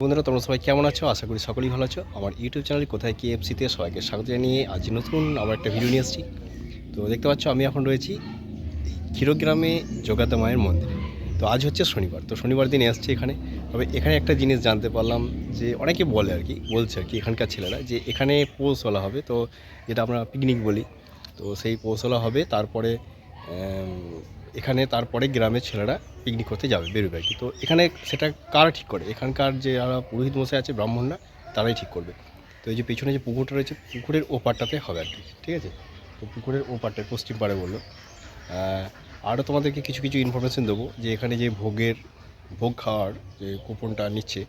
বন্ধুরা, তোমরা সবাই কেমন আছো? আশা করি সকলেই ভালো আছো। আমার ইউটিউব চ্যানেল কোথায় কেএফসিতে সবাইকে স্বাগত জানিয়ে আজ নতুন আবার একটা ভিডিও নিয়ে এসেছি। তো দেখতে পাচ্ছ আমি এখন রয়েছি ক্ষীরগ্রামে জোগাতা মায়ের মন্দিরে। তো আজ হচ্ছে শনিবার, তো শনিবার দিন এসেছি এখানে। তবে এখানে একটা জিনিস জানতে পারলাম যে অনেকে বলে আর কি, বলছে আর কি এখানকার ছেলেরা, যে এখানে পৌষলা হবে, তো যেটা আমরা পিকনিক বলি। তো সেই পৌষলা হবে, তারপরে এখানে তারপরে গ্রামের ছেলেরা পিকনিক করতে যাবে, বেরোবে আর কি। তো এখানে সেটা কারা ঠিক করে? এখানকার যে যারা পুরোহিত মশাই আছে, ব্রাহ্মণরা, তারাই ঠিক করবে। তো এই যে পেছনে যে পুকুরটা রয়েছে, পুকুরের ওপারটাতে হবে আর কি, ঠিক আছে? তো পুকুরের ওপারটায় পশ্চিম পাড়ে বললো। আরও তোমাদেরকে কিছু কিছু ইনফরমেশান দেবো, যে এখানে যে ভোগ খাওয়ার যে কুপনটা নিচ্ছে,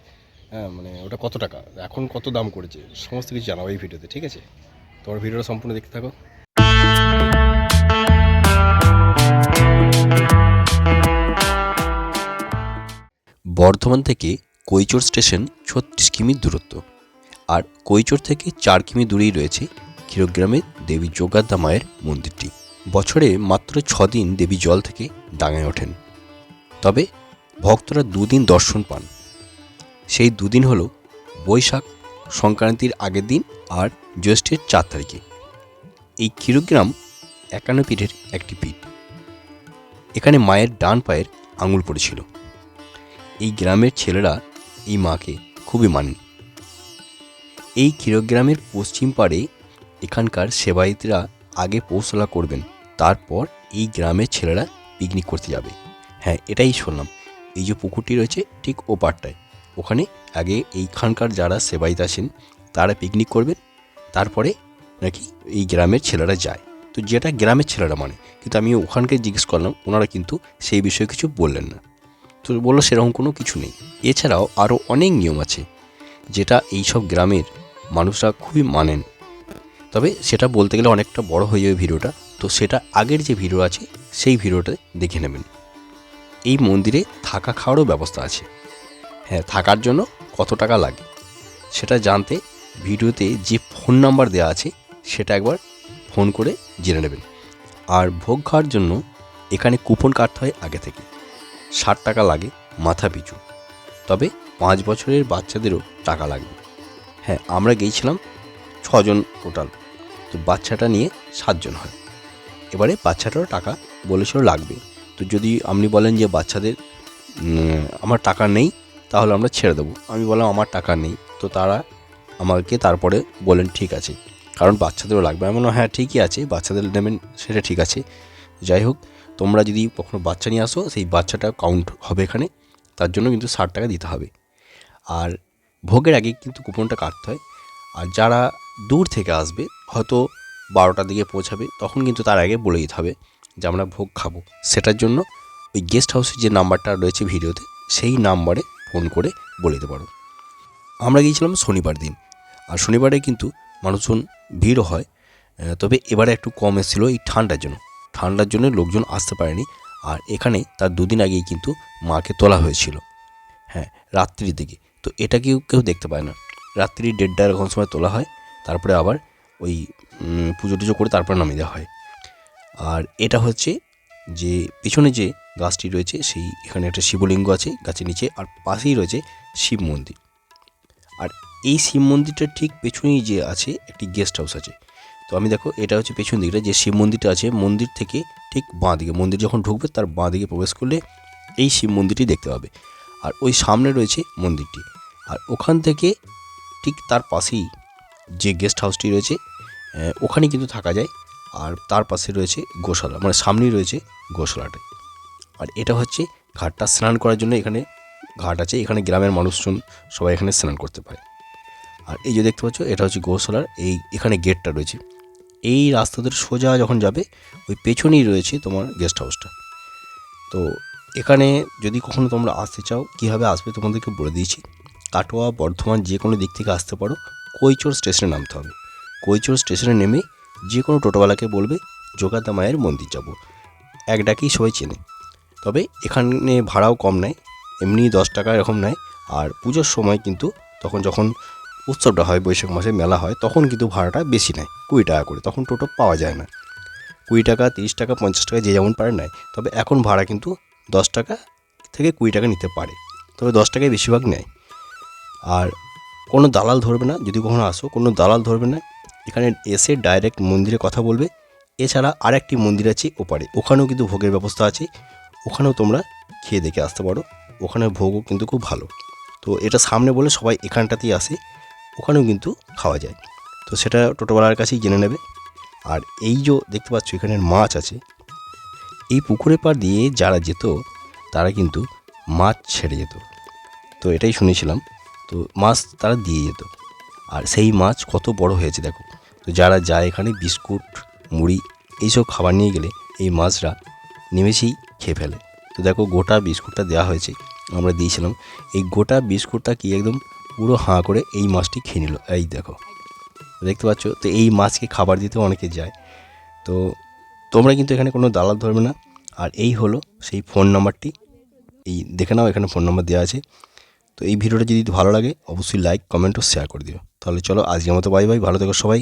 হ্যাঁ, মানে ওটা কত টাকা, এখন কত দাম করেছে, সমস্ত কিছু জানাবো এই ভিডিওতে, ঠিক আছে? তোমার ভিডিওটা সম্পূর্ণ দেখতে থাকো। বর্ধমান থেকে কৈচোর স্টেশন ৩৬ কিমি দূরত্ব, আর কৈচোর থেকে ৪ কিমি দূরেই রয়েছে ক্ষীরগ্রামের দেবী যোগাদ্দা মায়ের মন্দিরটি। বছরে মাত্র ৬ দিন দেবী জল থেকে ডাঙায় ওঠেন, তবে ভক্তরা দুদিন দর্শন পান। সেই দুদিন হল বৈশাখ সংক্রান্তির আগের দিন আর জ্যৈষ্ঠের ৪ তারিখে। এই ক্ষীরগ্রাম ৫১ পীঠের একটি পীঠ। এখানে মায়ের ডান পায়ের আঙুল পড়েছিল। এই গ্রামের ছেলেরা এই মাকে খুবই মানেন। এই ক্ষীরগ্রামের পশ্চিম পাড়ে এখানকার সেবায়েতরা আগে পৌষলা করবেন, তারপর এই গ্রামের ছেলেরা পিকনিক করতে যাবে। হ্যাঁ, এটাই শুনলাম। এই যে পুকুরটি রয়েছে ঠিক ও পাড়টায়, ওখানে আগে এইখানকার যারা সেবায়েত আছেন তারা পিকনিক করবেন, তারপরে নাকি এই গ্রামের ছেলেরা যায়। তো যেটা গ্রামের ছেলেরা মানে, কিন্তু আমি ওখানকে জিজ্ঞেস করলাম, ওনারা কিন্তু সেই বিষয়ে কিছু বললেন না। তো বললো সেরকম কোনো কিছু নেই। এছাড়াও আরও অনেক নিয়ম আছে যেটা এইসব গ্রামের মানুষরা খুবই মানেন। তবে সেটা বলতে গেলে অনেকটা বড় হয়ে যাবে ভিডিওটা, তো সেটা আগের যে ভিডিও আছে সেই ভিডিওটা দেখে নেবেন। এই মন্দিরে থাকা খাওয়ারও ব্যবস্থা আছে। হ্যাঁ, থাকার জন্য কত টাকা লাগে সেটা জানতে ভিডিওতে যে ফোন নাম্বার দেওয়া আছে সেটা একবার ফোন করে জেনে নেবেন। আর ভোগ খাওয়ার জন্য এখানে কুপন কাটতে হয় আগে থেকে। ৬০ টাকা লাগে মাথা পিছু, তবে ৫ বছরের বাচ্চাদেরও টাকা লাগবে। হ্যাঁ, আমরা গিয়েছিলাম ৬ জন টোটাল, তো বাচ্চাটা নিয়ে ৭ জন হয়। এবারে বাচ্চাটারও টাকা বলেছিল লাগবে। তো যদি আপনি বলেন যে বাচ্চাদের আমার টাকা নেই, তাহলে আমরা ছেড়ে দেবো। আমি বললাম আমার টাকা নেই, তো তারা আমাকে তারপরে বলেন ঠিক আছে, কারণ বাচ্চাদেরও লাগবে। আমি বললাম হ্যাঁ ঠিকই আছে, বাচ্চাদের নেবেন সেটা ঠিক আছে। যাই হোক, তোমরা যদি কখনো বাচ্চা নিয়ে আসো, সেই বাচ্চাটা কাউন্ট হবে এখানে, তার জন্য কিন্তু ৬০ টাকা দিতে হবে। আর ভোগের আগে কিন্তু কুপনটা কাটতে হয়। আর যারা দূর থেকে আসবে, হয়তো ১২টার দিকে পৌঁছাবে, তখন কিন্তু তার আগে বলে দিতে হবে যে আমরা ভোগ খাবো। সেটার জন্য ওই গেস্ট হাউসের যে নাম্বারটা রয়েছে ভিডিওতে, সেই নাম্বারে ফোন করে বলে দিতে পারো। আমরা গিয়েছিলাম শনিবার দিন, আর শনিবারে কিন্তু মানুষজন ভিড়ও হয়, তবে এবারে একটু কম এসেছিলো এই ঠান্ডার জন্য লোকজন আসতে পারেনি। আর এখানে তার দুদিন আগেই কিন্তু মাকে তোলা হয়েছিল, হ্যাঁ, রাত্রির দিকে। তো এটা কেউ দেখতে পায় না। রাত্রি ১:৩০ এরকম সময় তোলা হয়, তারপরে আবার ওই পুজো টুজো করে তারপরে নামিয়ে দেওয়া হয়। আর এটা হচ্ছে যে পিছনে যে গাছটি রয়েছে, সেই এখানে একটা শিবলিঙ্গ আছে গাছের নিচে, আর পাশেই রয়েছে শিব মন্দির। আর এই শিব মন্দিরটার ঠিক পেছনেই যে আছে একটি গেস্ট হাউস আছে। তো আমি দেখো, এটা হচ্ছে পেছন দিকটা যে শিব মন্দিরটা আছে, মন্দির থেকে ঠিক বাঁ দিকে, মন্দির যখন ঢুকবে তার বাঁ দিকে প্রবেশ করলে এই শিব মন্দিরটি দেখতে পাবে। আর ওই সামনে রয়েছে মন্দিরটি, আর ওখান থেকে ঠিক তার পাশেই যে গেস্ট হাউসটি রয়েছে, ওখানে কিন্তু থাকা যায়। আর তার পাশে রয়েছে গোশালা, মানে সামনেই রয়েছে গোশালাটা। আর এটা হচ্ছে ঘাটটা, স্নান করার জন্য এখানে ঘাট আছে, এখানে গ্রামের মানুষজন সবাই এখানে স্নান করতে পারে। আর এই যে দেখতে পাচ্ছ, এটা হচ্ছে গোশালার এখানে গেটটা রয়েছে। এই রাস্তাদের সোজা যখন যাবে, ওই পেছনেই রয়েছে তোমার গেস্ট হাউসটা। তো এখানে যদি কখনো তোমরা আসতে চাও, কীভাবে আসবে তোমাদেরকে বলে দিয়েছি। কাটোয়া, বর্ধমান যে কোনো দিক থেকে আসতে পারো, কৈচোর স্টেশনে নামতে হবে। কৈচোর স্টেশনে নেমে যে কোনো টোটোওয়ালাকে বলবে যোগাদ্দা মায়ের মন্দির যাব, এক ডাকেই সবাই চেনে। তবে এখানে ভাড়াও কম নেয়, এমনি ১০ টাকা এরকম নেয়। আর পুজোর সময় কিন্তু যখন উৎসবটা হয়, বৈশাখ মাসে মেলা হয়, তখন কিন্তু ভাড়াটা বেশি নেয়, ২০ টাকা করে। তখন টোটো পাওয়া যায় না, ২০ টাকা, ৩০ টাকা, ৫০ টাকা যে যেমন পারে নেয়। তবে এখন ভাড়া কিন্তু ১০ টাকা থেকে ২০ টাকা নিতে পারে, তবে ১০ টাকায় বেশিরভাগ নেয়। আর কোনো দালাল ধরবে না, যদি কখনো আসো কোনো দালাল ধরবে না, এখানে এসে ডাইরেক্ট মন্দিরে কথা বলবে। এছাড়া আরেকটি মন্দির আছে ওপারে, ওখানেও কিন্তু ভোগের ব্যবস্থা আছে, ওখানেও তোমরা খেয়ে দেখে আসতে পারো, ওখানে ভোগও কিন্তু খুব ভালো। তো এটা সামনে বলে সবাই এখানটাতেই আসে, ওখানেও কিন্তু খাওয়া যায়। তো সেটা টোটোওয়ালার কাছেই জেনে নেবে। আর এই যে দেখতে পাচ্ছ এখানে মাছ আছে, এই পুকুরের পাড় দিয়ে যারা যেত তারা কিন্তু মাছ ছেড়ে যেত, তো এটাই শুনেছিলাম। তো মাছ তারা দিয়ে যেত, আর সেই মাছ কত বড় হয়েছে দেখো। তো যারা যায় এখানে বিস্কুট মুড়ি এইসব খাবার নিয়ে গেলে এই মাছরা নিমেষেই খেয়ে ফেলে। তো দেখো গোটা বিস্কুটটা দেওয়া হয়েছে, আমরা দিয়েছিলাম, এই গোটা বিস্কুটটা কি একদম পুরো হাঁ করে এই মাছটি খেয়ে নিল। এই দেখো দেখতে পাচ্ছ। তো এই মাছকে খাবার দিতে অনেকে যায়। তো তোমরা কিন্তু এখানে কোনো দালাল ধরবে না। আর এই হলো সেই ফোন নাম্বারটি, এই দেখে নাও এখানে ফোন নাম্বার দেওয়া আছে। তো এই ভিডিওটা যদি ভালো লাগে অবশ্যই লাইক কমেন্ট ও শেয়ার করে দিও। তাহলে চলো আজকের মতো বাই বাই, ভালো থেকো সবাই।